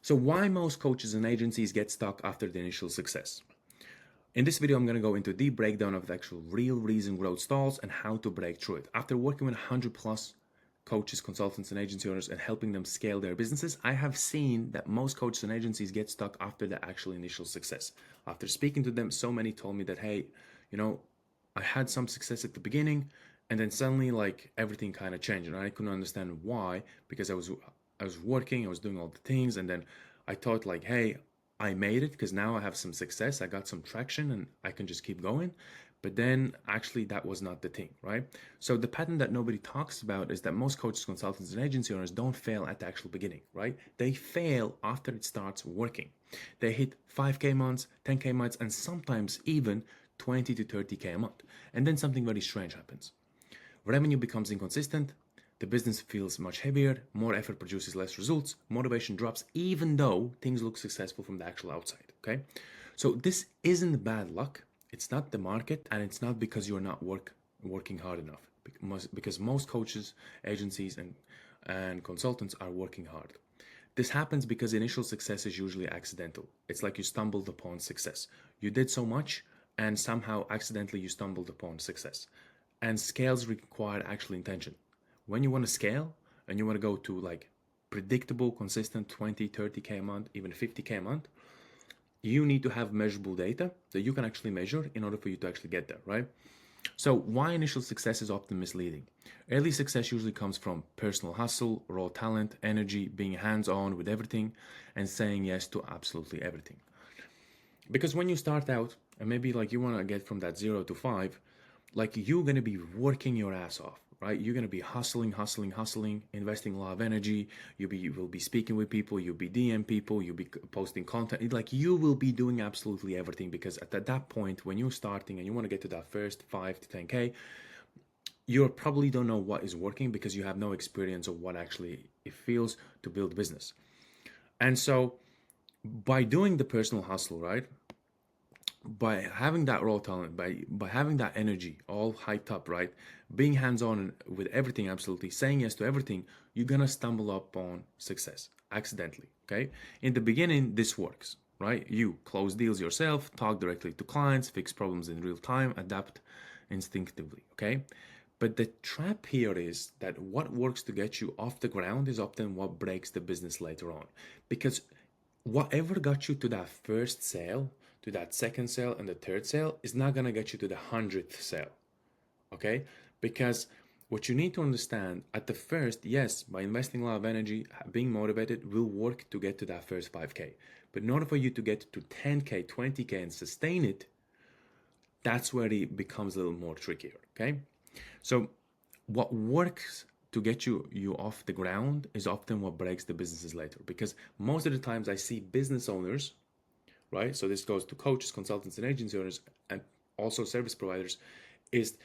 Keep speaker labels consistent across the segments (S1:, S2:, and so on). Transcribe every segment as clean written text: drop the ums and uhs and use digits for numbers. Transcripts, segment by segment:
S1: So why most coaches and agencies get stuck after the initial success? In this video, I'm going to go into a deep breakdown of the actual real reason growth stalls and how to break through it. After working with 100 plus coaches, consultants, and agency owners and helping them scale their businesses, I have seen that most coaches and agencies get stuck after the actual initial success. After speaking to them, so many told me that, hey, I had some success at the beginning, and then suddenly like everything kind of changed, and I couldn't understand why, because I was working, I was doing all the things, and then I thought like, hey, I made it because now I have some success, I got some traction, and I can just keep going. But then actually that was not the thing, right? So the pattern that nobody talks about is that most coaches, consultants, and agency owners don't fail at the actual beginning, right? They fail after it starts working. They hit 5K months, 10K months, and sometimes even 20 to 30K a month. And then something very strange happens. Revenue becomes inconsistent, the business feels much heavier, more effort produces less results, motivation drops even though things look successful from the actual outside, okay? So this isn't bad luck, it's not the market, and it's not because you're not working hard enough. Because most coaches, agencies, and consultants are working hard. This happens because initial success is usually accidental. It's like you stumbled upon success. You did so much and somehow accidentally you stumbled upon success. And scales require actual intention. When you want to scale and you want to go to like predictable, consistent 20, 30K a month, even 50K a month, you need to have measurable data that you can actually measure in order for you to actually get there, right? So why initial success is often misleading? Early success usually comes from personal hustle, raw talent, energy, being hands-on with everything, and saying yes to absolutely everything. Because when you start out, and maybe like you want to get from that 0 to 5, like you're going to be working your ass off, right? You're going to be hustling, investing a lot of energy. You will be speaking with people, you'll be DM people, you'll be posting content. Like you will be doing absolutely everything, because at that point, when you're starting and you want to get to that first 5 to 10K, you probably don't know what is working because you have no experience of what actually it feels to build business. And so by doing the personal hustle, right? By having that raw talent, by having that energy all hyped up, right? Being hands-on with everything, absolutely saying yes to everything, you're gonna stumble upon success accidentally. Okay, in the beginning this works, right? You close deals yourself, talk directly to clients, fix problems in real time, adapt instinctively. Okay, but the trap here is that what works to get you off the ground is often what breaks the business later on, because whatever got you to that first sale, to that second sale, and the third sale is not going to get you to the 100th sale. Okay? Because what you need to understand at the first, yes, by investing a lot of energy, being motivated will work to get to that first 5K. But in order for you to get to 10K, 20K, and sustain it, that's where it becomes a little more trickier. Okay? So what works to get you off the ground is often what breaks the businesses later, because most of the times I see business owners, right? So this goes to coaches, consultants, and agency owners, and also service providers, is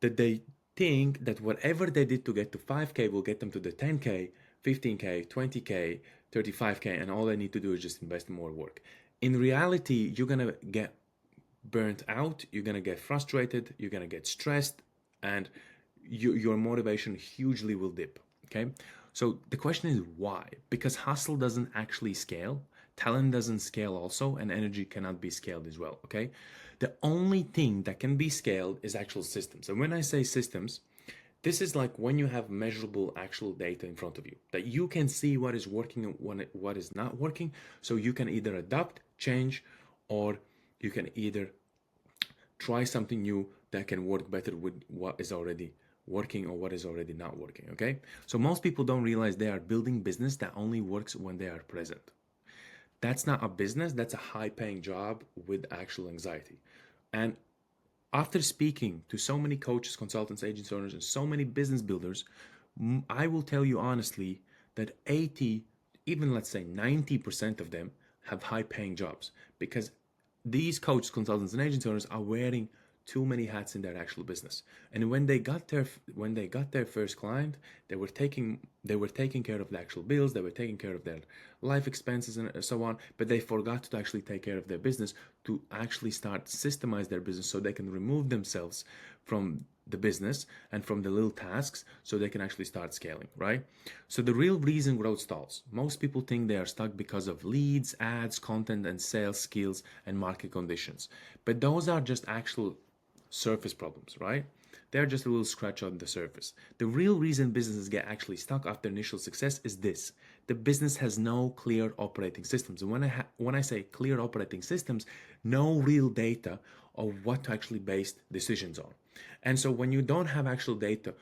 S1: that they think that whatever they did to get to 5K will get them to the 10K, 15K, 20K, 35K, and all they need to do is just invest in more work. In reality, you're gonna get burnt out, you're gonna get frustrated, you're gonna get stressed, and your motivation hugely will dip. Okay, so the question is why? Because hustle doesn't actually scale, talent doesn't scale also, and energy cannot be scaled as well. Okay, the only thing that can be scaled is actual systems. And when I say systems, this is like when you have measurable actual data in front of you, that you can see what is working and what is not working, so you can either adapt, change, or you can either try something new that can work better with what is already working or what is already not working. Okay, so most people don't realize they are building business that only works when they are present. That's not a business, that's a high paying job with actual anxiety. And after speaking to so many coaches, consultants, agents, owners, and so many business builders, I will tell you honestly that 80, even let's say 90% of them have high paying jobs, because these coaches, consultants, and agency owners are wearing too many hats in their actual business. And when they got their first client, they were taking care of the actual bills, they were taking care of their life expenses and so on, but they forgot to actually take care of their business, to actually start systemize their business so they can remove themselves from the business and from the little tasks so they can actually start scaling, right? So the real reason growth stalls, most people think they are stuck because of leads, ads, content, and sales skills and market conditions. But those are just actual surface problems, right? They're just a little scratch on the surface. The real reason businesses get actually stuck after initial success is this: the business has no clear operating systems. And when I say clear operating systems, no real data of what to actually base decisions on. And so when you don't have actual data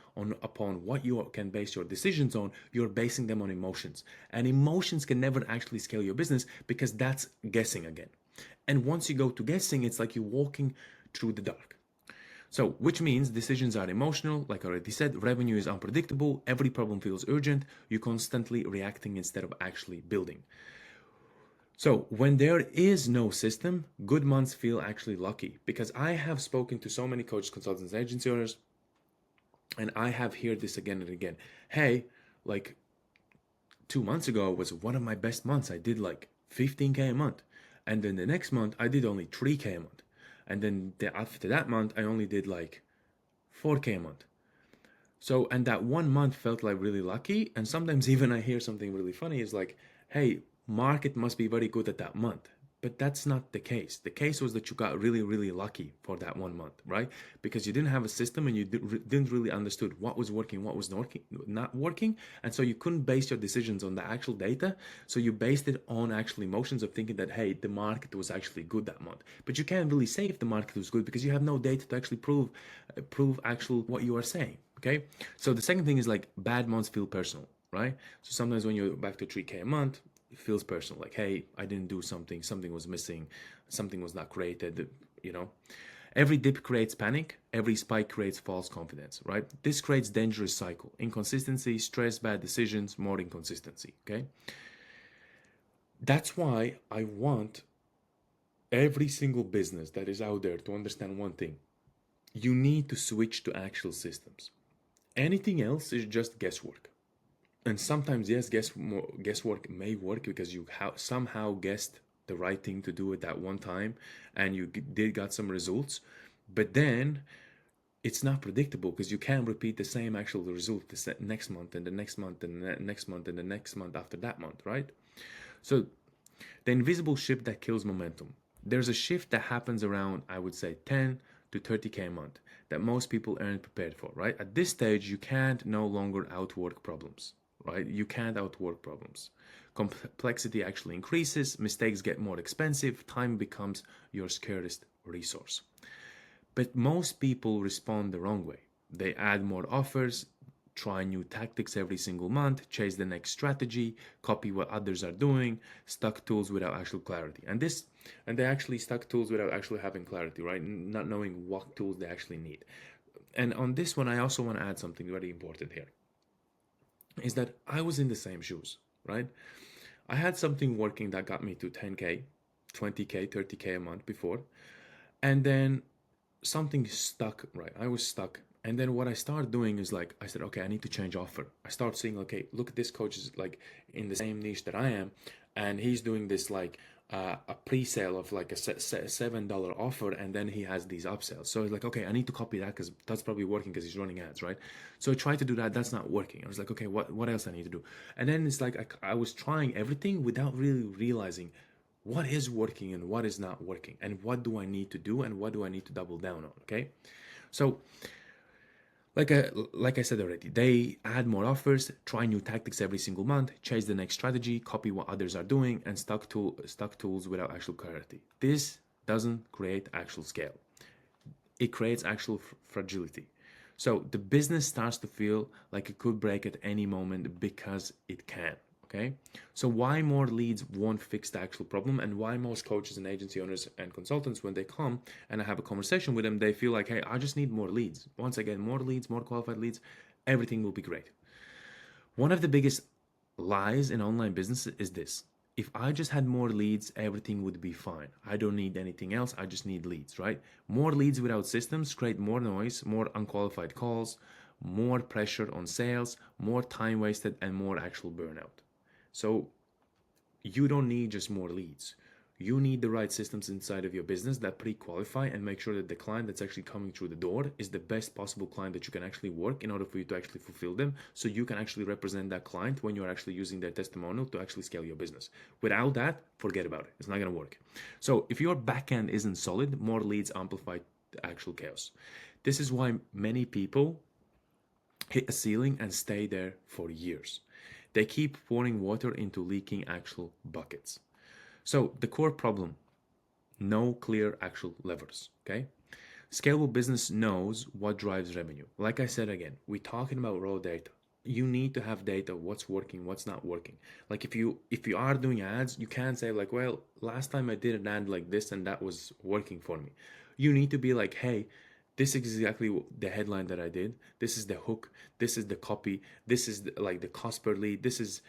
S1: upon what you can base your decisions on, you're basing them on emotions. And emotions can never actually scale your business because that's guessing again. And once you go to guessing, it's like you're walking through the dark. So, which means decisions are emotional, like I already said, revenue is unpredictable, every problem feels urgent, you're constantly reacting instead of actually building. So, when there is no system, good months feel actually lucky, because I have spoken to so many coaches, consultants, agency owners, and I have heard this again and again. Hey, like 2 months ago was one of my best months. I did like 15K a month. And then the next month, I did only 3K a month. And then after that month, I only did like 4K a month. So, and that 1 month felt like really lucky. And sometimes even I hear something really funny is like, hey, market must be very good at that month. But that's not the case. The case was that you got really, really lucky for that 1 month, right? Because you didn't have a system and you didn't really understood what was working, what was not working. And so you couldn't base your decisions on the actual data. So you based it on actual emotions of thinking that, hey, the market was actually good that month. But you can't really say if the market was good because you have no data to actually prove actual what you are saying. Okay. So the second thing is like bad months feel personal, right? So sometimes when you're back to 3K a month, it feels personal. Like, hey, I didn't do something, something was missing, something was not created, you know. Every dip creates panic, every spike creates false confidence, right? This creates dangerous cycle. Inconsistency, stress, bad decisions, more inconsistency, okay? That's why I want every single business that is out there to understand one thing. You need to switch to actual systems. Anything else is just guesswork. And sometimes, yes, guesswork may work because you somehow guessed the right thing to do at that one time and you did got some results. But then it's not predictable because you can't repeat the same actual result the next month and the next month and the next month and the next month after that month, right? So the invisible shift that kills momentum. There's a shift that happens around, I would say, 10 to 30K a month that most people aren't prepared for, right? At this stage, you can't no longer outwork problems, right? You can't outwork problems. Complexity actually increases, mistakes get more expensive, time becomes your scarcest resource. But most people respond the wrong way. They add more offers, try new tactics every single month, chase the next strategy, copy what others are doing, stuck tools without actual clarity. And they actually stuck tools without actually having clarity, right? Not knowing what tools they actually need. And on this one, I also want to add something very important here. Is that I was in the same shoes, right? I had something working that got me to 10K, 20K, 30K a month before. And then something stuck, right? I was stuck. And then what I started doing is like, I said, okay, I need to change offer. I start seeing, okay, look at this coach is like in the same niche that I am. And he's doing this like a pre-sale of like a $7 offer. And then he has these upsells. So it's like, okay, I need to copy that because that's probably working because he's running ads, right? So I tried to do that. That's not working. I was like, okay, what else I need to do? And then it's like, I was trying everything without really realizing what is working and what is not working and what do I need to do and what do I need to double down on. Okay, so like I said already, they add more offers, try new tactics every single month, chase the next strategy, copy what others are doing, and stuck tools without actual clarity. This doesn't create actual scale. It creates actual fragility. So the business starts to feel like it could break at any moment because it can. Okay, so why more leads won't fix the actual problem, and why most coaches and agency owners and consultants, when they come and I have a conversation with them, they feel like, hey, I just need more leads. Once I get more leads, more qualified leads, everything will be great. One of the biggest lies in online business is this: if I just had more leads, everything would be fine. I don't need anything else. I just need leads, right? More leads without systems create more noise, more unqualified calls, more pressure on sales, more time wasted, and more actual burnout. So you don't need just more leads. You need the right systems inside of your business that pre-qualify and make sure that the client that's actually coming through the door is the best possible client that you can actually work in order for you to actually fulfill them, so you can actually represent that client when you're actually using their testimonial to actually scale your business. Without that, forget about it. It's not going to work. So if your backend isn't solid, more leads amplify the actual chaos. This is why many people hit a ceiling and stay there for years. They keep pouring water into leaking actual buckets. So the core problem, no clear actual levers, okay? Scalable business knows what drives revenue. Like I said again, we're talking about raw data. You need to have data, what's working, what's not working. Like if you are doing ads, you can't say like, well, last time I did an ad like this and that was working for me. You need to be like, hey, this is exactly the headline that I did. This is the hook. This is the copy. This is like the cost per lead. This is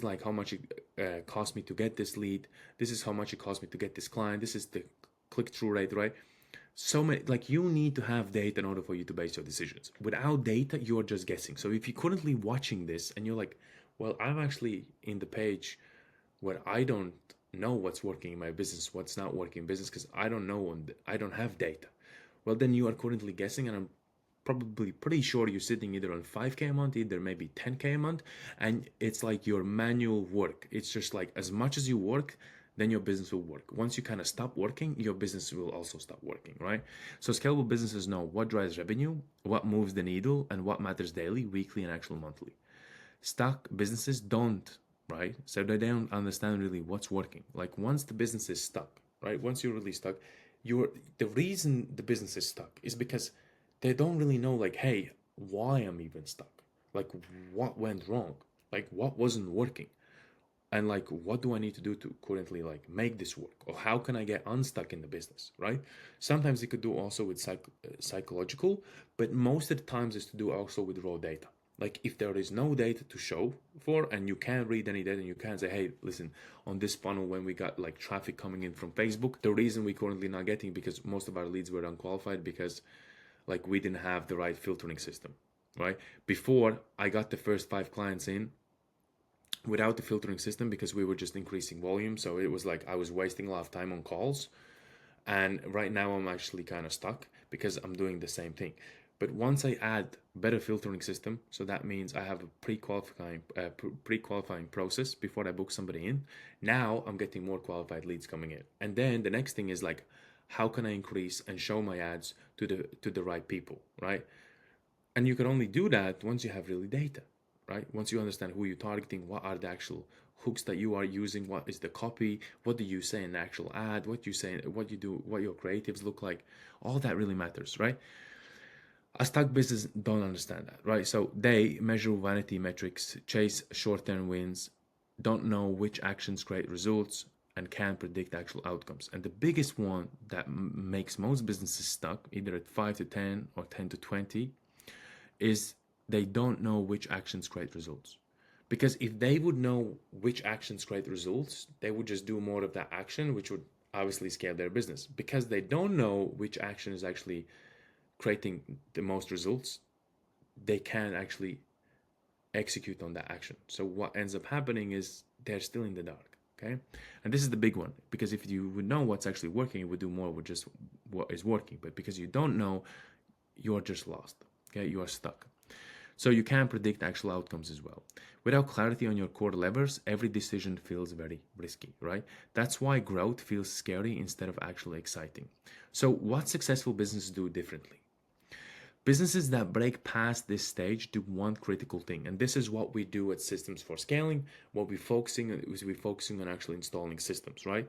S1: like how much it cost me to get this lead. This is how much it cost me to get this client. This is the click-through rate, right? So many, like, you need to have data in order for you to base your decisions. Without data, you're just guessing. So if you're currently watching this and you're like, well, I'm actually in the page where I don't know what's working in my business, what's not working in business, because I don't know and I don't have data. Well, then you are currently guessing, and I'm probably pretty sure you're sitting either on 5K a month, either maybe 10K a month, and it's like your manual work. It's just like as much as you work, then your business will work. Once you kind of stop working, your business will also stop working, right? So scalable businesses know what drives revenue, what moves the needle, and what matters daily, weekly, and actual monthly. Stuck businesses don't, right? So they don't understand really what's working. Like once the business is stuck, right? Once you're really stuck, the reason the business is stuck is because they don't really know like, hey, why I'm even stuck? Like what went wrong? Like what wasn't working? And like what do I need to do to currently like make this work? Or how can I get unstuck in the business, right? Sometimes it could do also with psychological, but most of the times it's to do also with raw data. Like if there is no data to show for and you can't read any data and you can't say, hey, listen, on this funnel when we got like traffic coming in from Facebook, the reason we currently not getting because most of our leads were unqualified because like we didn't have the right filtering system, right? Before I got the first 5 clients in without the filtering system because we were just increasing volume, so it was like I was wasting a lot of time on calls. And right now I'm actually kind of stuck because I'm doing the same thing. But once I add better filtering system, so that means I have a pre-qualifying process before I book somebody in. Now I'm getting more qualified leads coming in, and then the next thing is like, how can I increase and show my ads to the right people, right? And you can only do that once you have really data, right? Once you understand who you're targeting, what are the actual hooks that you are using, what is the copy, what do you say in the actual ad, what you say, what you do, what your creatives look like, all that really matters, right? A stock business don't understand that, right? So they measure vanity metrics, chase short-term wins, don't know which actions create results, and can't predict actual outcomes. And the biggest one that makes most businesses stuck, either at 5 to 10 or 10 to 20, is they don't know which actions create results. Because if they would know which actions create results, they would just do more of that action, which would obviously scale their business. Because they don't know which action is actually creating the most results, they can't actually execute on that action. So what ends up happening is they're still in the dark. Okay, and this is the big one, because if you would know what's actually working, you would do more with just what is working. But because you don't know, you're just lost. Okay, you are stuck. So you can predict actual outcomes as well. Without clarity on your core levers, every decision feels very risky, right? That's why growth feels scary instead of actually exciting. So what successful businesses do differently? Businesses that break past this stage do one critical thing, and this is what we do at Systems for Scaling. What we're focusing on is we're focusing on actually installing systems, right?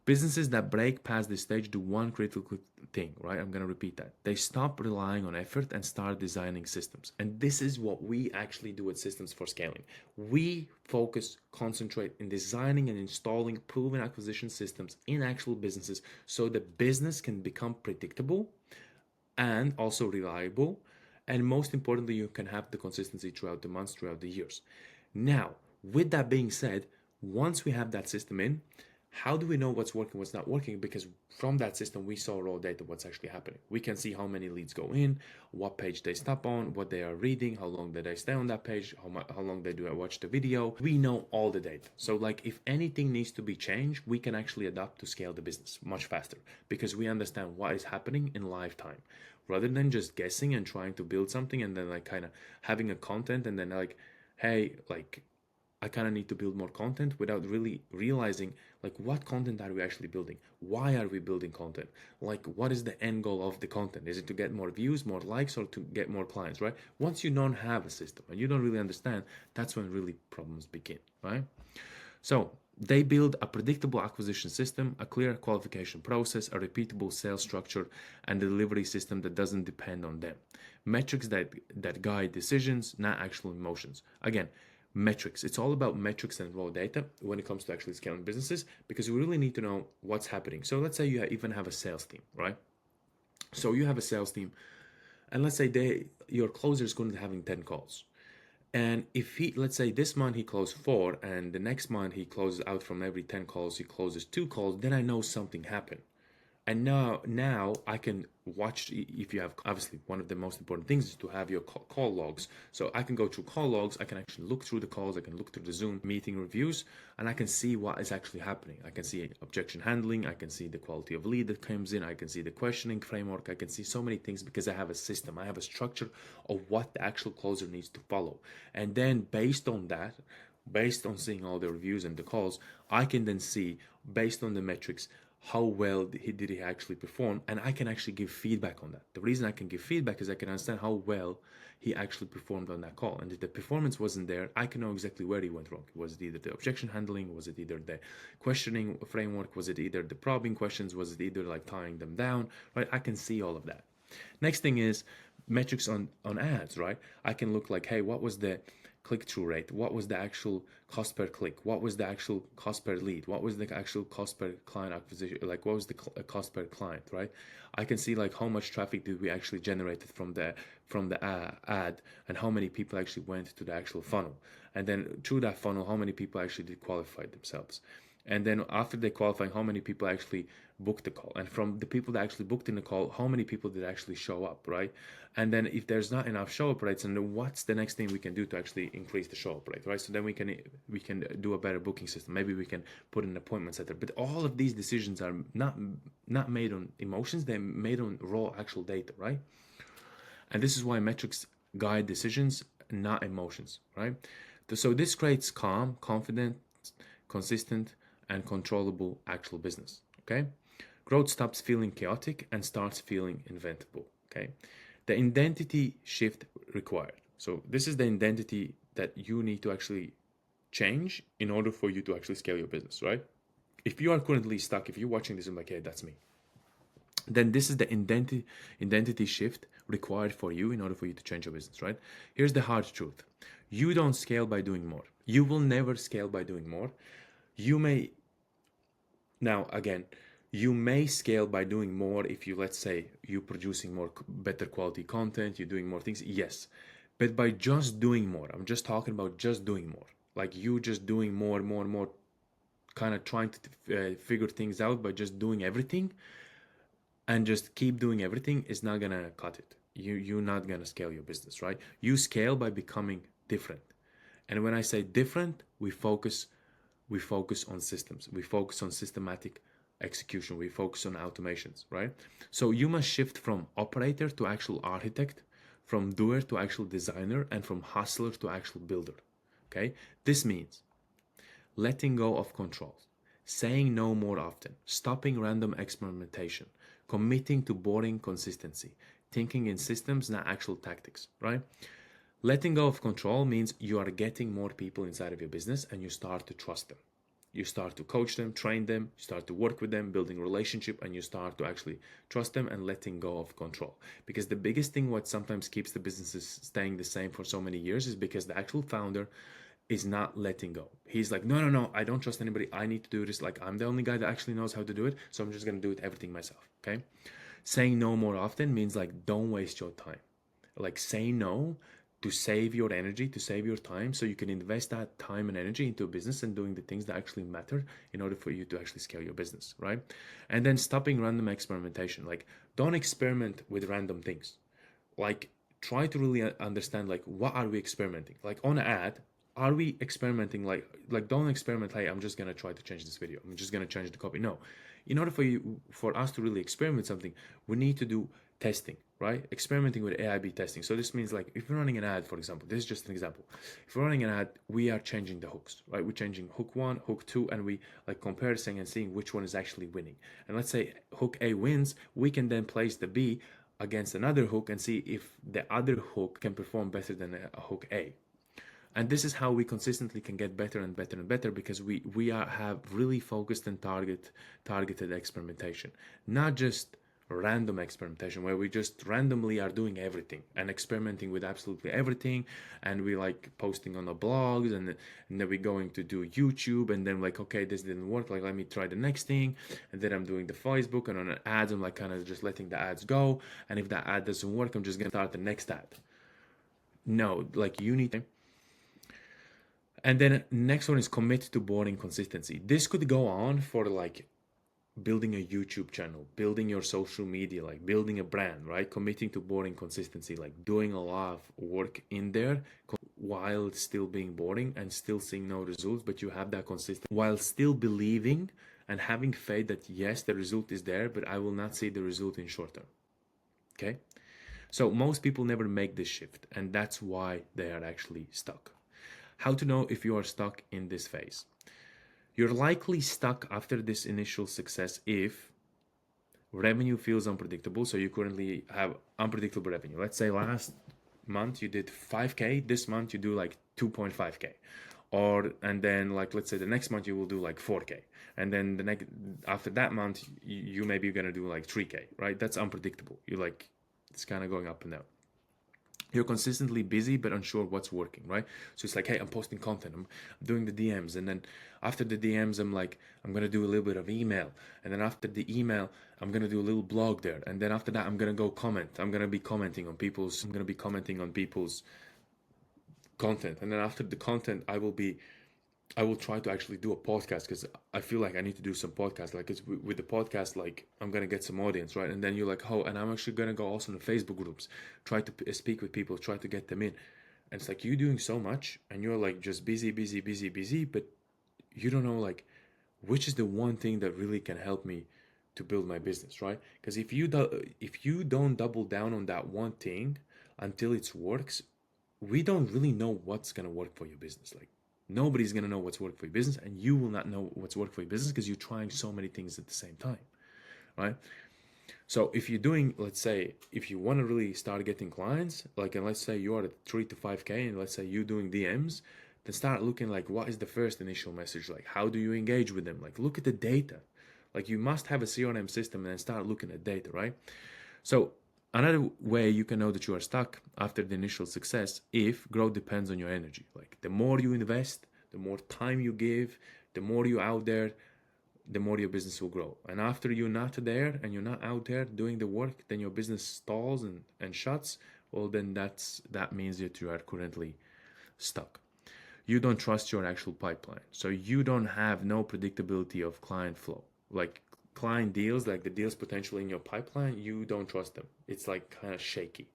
S1: Businesses that break past this stage do one critical thing, right? I'm going to repeat that. They stop relying on effort and start designing systems. And this is what we actually do at Systems for Scaling. We focus, concentrate in designing and installing proven acquisition systems in actual businesses so the business can become predictable and also reliable. And most importantly, you can have the consistency throughout the months, throughout the years. Now, with that being said, once we have that system in, How do we know what's working, what's not working? Because from that system, we saw raw data, what's actually happening. We can see how many leads go in, what page they stop on, what they are reading, how long did they stay on that page, how long they do watch the video. We know all the data. So like if anything needs to be changed, we can actually adapt to scale the business much faster because we understand what is happening in lifetime rather than just guessing and trying to build something and then like kind of having a content and then like, hey, like I kind of need to build more content without really realizing like what content are we actually building? Why are we building content? Like what is the end goal of the content? Is it to get more views, more likes, or to get more clients, right? Once you don't have a system and you don't really understand, that's when really problems begin, right? So they build a predictable acquisition system, a clear qualification process, a repeatable sales structure, and a delivery system that doesn't depend on them. Metrics that guide decisions, not actual emotions. Again, metrics. It's all about metrics and raw data when it comes to actually scaling businesses because we really need to know what's happening. So let's say you even have a sales team, right? So you have a sales team, and let's say your closer is going to having 10 calls. And if he, let's say this month he closed 4, and the next month he closes out from every 10 calls, he closes 2 calls, then I know something happened. And now I can watch. If you have, obviously one of the most important things is to have your call logs. So I can go through call logs, I can actually look through the calls, I can look through the Zoom meeting reviews, and I can see what is actually happening. I can see objection handling, I can see the quality of lead that comes in, I can see the questioning framework, I can see so many things because I have a system, I have a structure of what the actual closer needs to follow. And then based on that, based on seeing all the reviews and the calls, I can then see based on the metrics how well did he actually perform, and I can actually give feedback on that. The reason I can give feedback is I can understand how well he actually performed on that call, and if the performance wasn't there, I can know exactly where he went wrong. Was it either the objection handling, was it either the questioning framework, was it either the probing questions, was it either like tying them down, right? I can see all of that. Next thing is metrics on ads, right? I can look like, hey, what was the click-through rate? What was the actual cost per click? What was the actual cost per lead? What was the actual cost per client acquisition? Like what was the cost per client, right? I can see like how much traffic did we actually generated from the ad, and how many people actually went to the actual funnel, and then through that funnel, how many people actually did qualify themselves. And then after they qualify, how many people actually booked the call, and from the people that actually booked in the call, how many people did actually show up, right? And then if there's not enough show up rates, and then what's the next thing we can do to actually increase the show up rate, right? So then we can do a better booking system. Maybe we can put an appointment setter. But all of these decisions are not made on emotions; they're made on raw actual data, right? And this is why metrics guide decisions, not emotions, right? So this creates calm, confident, consistent, and controllable actual business, okay? Growth stops feeling chaotic and starts feeling inventable, okay? The identity shift required. So this is the identity that you need to actually change in order for you to actually scale your business, right? If you are currently stuck, if you're watching this and like, hey, that's me, then this is the identity shift required for you in order for you to change your business, right? Here's the hard truth. You don't scale by doing more. You will never scale by doing more. You may, now again, you may scale by doing more if you, let's say, you producing more better quality content, you're doing more things, yes. But by just doing more, I'm just talking about just doing more. Like you just doing more, kind of trying to figure things out by just doing everything, and just keep doing everything is not gonna cut it. You're not gonna scale your business, right? You scale by becoming different. And when I say different, we focus on systems. We focus on systematic execution. We focus on automations, right? So you must shift from operator to actual architect, from doer to actual designer, and from hustler to actual builder. Okay? This means letting go of control, saying no more often, stopping random experimentation, committing to boring consistency, thinking in systems, not actual tactics, right? Letting go of control means you are getting more people inside of your business and you start to trust them. You start to coach them, train them, you start to work with them, building relationship, and you start to actually trust them and letting go of control. Because the biggest thing what sometimes keeps the businesses staying the same for so many years is because the actual founder is not letting go. He's like, no, I don't trust anybody. I need to do this. Like, I'm the only guy that actually knows how to do it. So I'm just going to do it everything myself. Okay. Saying no more often means like, don't waste your time. Like, say no to save your energy, to save your time, so you can invest that time and energy into a business and doing the things that actually matter in order for you to actually scale your business, right? And then stopping random experimentation. Like, don't experiment with random things. Like, try to really understand, like, what are we experimenting? Like, on an ad, are we experimenting? Like don't experiment, hey, I'm just gonna try to change this video, I'm just gonna change the copy. No, in order for us to really experiment with something, we need to do testing, right? Experimenting with A/B testing. So this means, like, if we're running an ad, for example, this is just an example. If we're running an ad, we are changing the hooks, right? We're changing hook 1, hook 2, and we like comparing and seeing which one is actually winning. And let's say hook A wins, we can then place the B against another hook and see if the other hook can perform better than a hook A. And this is how we consistently can get better and better and better, because we have really focused and targeted experimentation, not just random experimentation where we just randomly are doing everything and experimenting with absolutely everything, and we like posting on the blogs, and then we're going to do YouTube, and then like, okay, this didn't work, like let me try the next thing, and then I'm doing the Facebook, and on an ads I'm like kind of just letting the ads go, and if that ad doesn't work, I'm just gonna start the next ad. No, like you need to. And then next one is commit to boring consistency. This could go on for like building a YouTube channel, building your social media, like building a brand, right? Committing to boring consistency, like doing a lot of work in there while still being boring and still seeing no results, but you have that consistent while still believing and having faith that yes, the result is there, but I will not see the result in short term. Okay? So most people never make this shift, and that's why they are actually stuck. How to know if you are stuck in this phase? You're likely stuck after this initial success if revenue feels unpredictable. So you currently have unpredictable revenue. Let's say last month you did 5K, this month you do like 2.5K. And then like, let's say the next month you will do like 4K. And then the next, after that month, you maybe you're gonna do like 3K, right? That's unpredictable. You like, it's kind of going up and down. You're consistently busy but unsure what's working, right? So it's like, hey, I'm posting content, I'm doing the DMs, and then after the DMs, I'm like, I'm gonna do a little bit of email, and then after the email, I'm gonna do a little blog there, and then after that, I'm gonna go comment. I'm gonna be commenting on people's content, and then after the content, I will try to actually do a podcast, because I feel like I need to do some podcast. Like, it's with the podcast, like I'm gonna get some audience, right? And then you're like, oh, and I'm actually gonna go also in the Facebook groups, try to speak with people, try to get them in. And it's like, you're doing so much, and you're like just busy, but you don't know like which is the one thing that really can help me to build my business, right? Because if you don't double down on that one thing until it works, we don't really know what's gonna work for your business. Like, nobody's going to know what's worked for your business, and you will not know what's worked for your business because you're trying so many things at the same time, right? So if you're doing, let's say, if you want to really start getting clients, like, and let's say you are at 3 to 5K, and let's say you're doing DMs, then start looking like, what is the first initial message? Like, how do you engage with them? Like, look at the data. Like, you must have a CRM system and then start looking at data, right? So another way you can know that you are stuck after the initial success, if growth depends on your energy. Like, the more you invest, the more time you give, the more you're out there, the more your business will grow. And after you're not there and you're not out there doing the work, then your business stalls and shuts. Well, then that means that you are currently stuck. You don't trust your actual pipeline. So you don't have no predictability of client flow. Like, client deals, like the deals potentially in your pipeline, you don't trust them. It's like kind of shaky.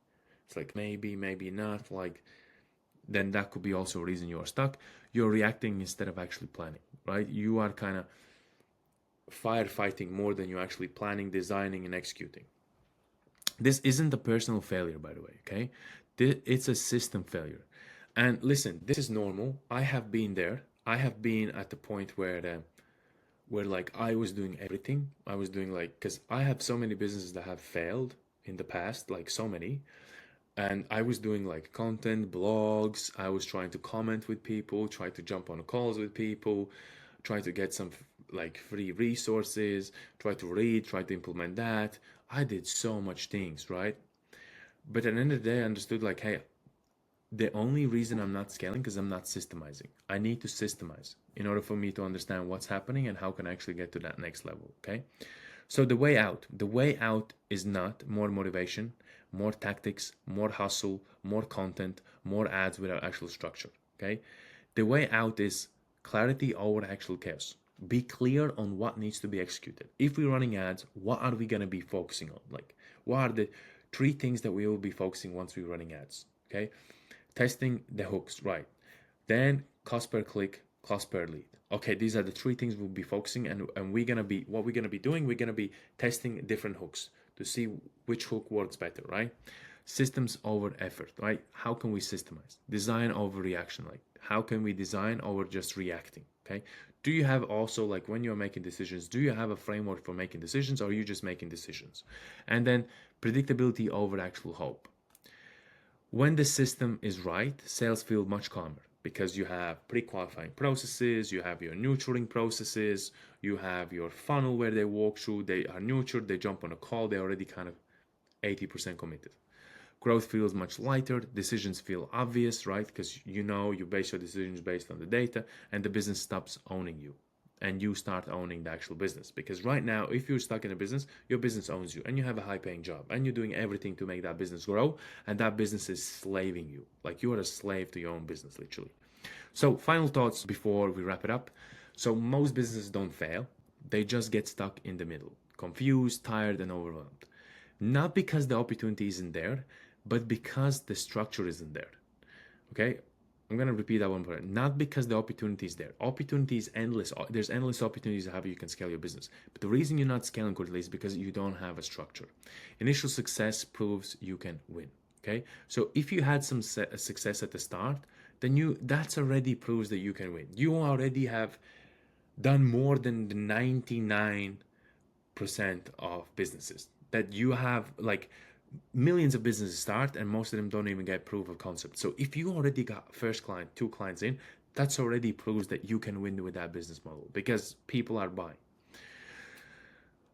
S1: It's like maybe not. Like, then that could be also a reason you are stuck. You're reacting instead of actually planning, right? You are kind of firefighting more than you're actually planning, designing, and executing. This isn't a personal failure, by the way, okay? It's a system failure. And listen, this is normal. I have been there. I have been at the point where like I was doing everything. I was doing like, because I have so many businesses that have failed in the past, like so many. And I was doing like content, blogs. I was trying to comment with people, try to jump on calls with people, try to get some like free resources, try to read, try to implement that. I did so much things, right? But at the end of the day, I understood like, hey, the only reason I'm not scaling because I'm not systemizing. I need to systemize in order for me to understand what's happening and how can I actually get to that next level, okay? So the way out is not more motivation, more tactics, more hustle, more content, more ads without actual structure. Okay, the way out is clarity over actual chaos. Be clear on what needs to be executed. If we're running ads, what are we going to be focusing on? Like, what are the three things that we will be focusing once we're running ads? Okay, testing the hooks, right? Then cost per click, cost per lead. Okay, these are the three things we'll be focusing, and we're gonna be what we're gonna be doing. We're gonna be testing different hooks to see which hook works better, right? Systems over effort, right? How can we systemize? Design over reaction, like how can we design over just reacting? Okay. Do you have also, like, when you're making decisions, do you have a framework for making decisions, or are you just making decisions? And then predictability over actual hope. When the system is right, sales feel much calmer because you have pre-qualifying processes, you have your nurturing processes, you have your funnel where they walk through, they are nurtured, they jump on a call, they're already kind of 80% committed. Growth feels much lighter, decisions feel obvious, right? Because you base your decisions based on the data, and the business stops owning you and you start owning the actual business. Because right now, if you're stuck in a business, your business owns you and you have a high paying job and you're doing everything to make that business grow, and that business is slaving you. Like, you are a slave to your own business, literally. So, final thoughts before we wrap it up. So, most businesses don't fail, they just get stuck in the middle, confused, tired, and overwhelmed. Not because the opportunity isn't there, but because the structure isn't there. Okay, I'm gonna repeat that one more. Not because the opportunity is there. Opportunity is endless. There's endless opportunities of how you can scale your business. But the reason you're not scaling correctly is because you don't have a structure. Initial success proves you can win. Okay, so if you had some success at the start, then that's already proves that you can win. You already have done more than the 99% of businesses that you have. Like, millions of businesses start and most of them don't even get proof of concept. So if you already got first client, two clients in, that's already proves that you can win with that business model because people are buying.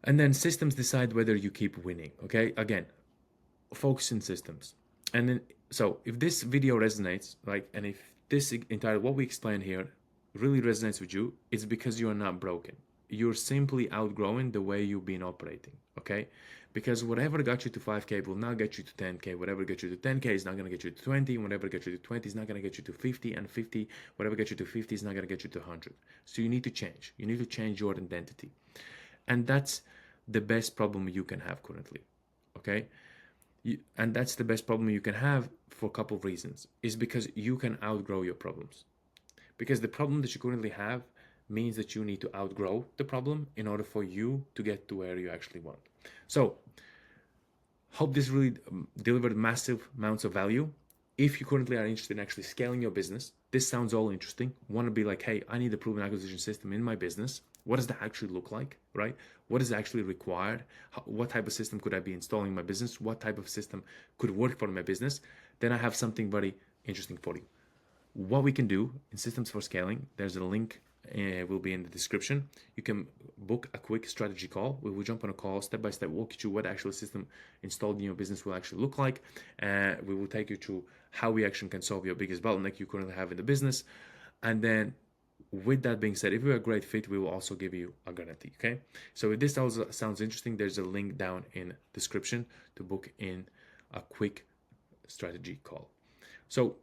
S1: And then systems decide whether you keep winning. Okay, again, focus in systems. And then, so if this video resonates, like, and if this entire what we explain here really resonates with you, it's because you are not broken. You're simply outgrowing the way you've been operating. Okay, because whatever got you to 5K will not get you to 10K. Whatever gets you to 10K is not going to get you to 20. Whatever gets you to 20 is not going to get you to 50. And 50, whatever gets you to 50 is not going to get you to 100. So you need to change. You need to change your identity. And that's the best problem you can have currently. Okay. And that's the best problem you can have for a couple of reasons. Is because you can outgrow your problems. Because the problem that you currently have means that you need to outgrow the problem in order for you to get to where you actually want. So, hope this really delivered massive amounts of value. If you currently are interested in actually scaling your business, this sounds all interesting. Want to be like, hey, I need a proven acquisition system in my business. What does that actually look like, right? What is actually required? What type of system could I be installing in my business? What type of system could work for my business? Then I have something very interesting for you. What we can do in systems for scaling, there's a link, will be in the description. You can book a quick strategy call. We will jump on a call, step by step, walk you through what actual system installed in your business will actually look like. We will take you through how we actually can solve your biggest bottleneck you currently have in the business. And then, with that being said, if you're a great fit, we will also give you a guarantee. Okay, so if this also sounds interesting, there's a link down in description to book in a quick strategy call. So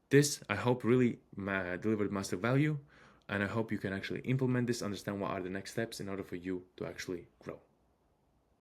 S1: this, I hope, really delivered massive value, and I hope you can actually implement this, understand what are the next steps in order for you to actually grow.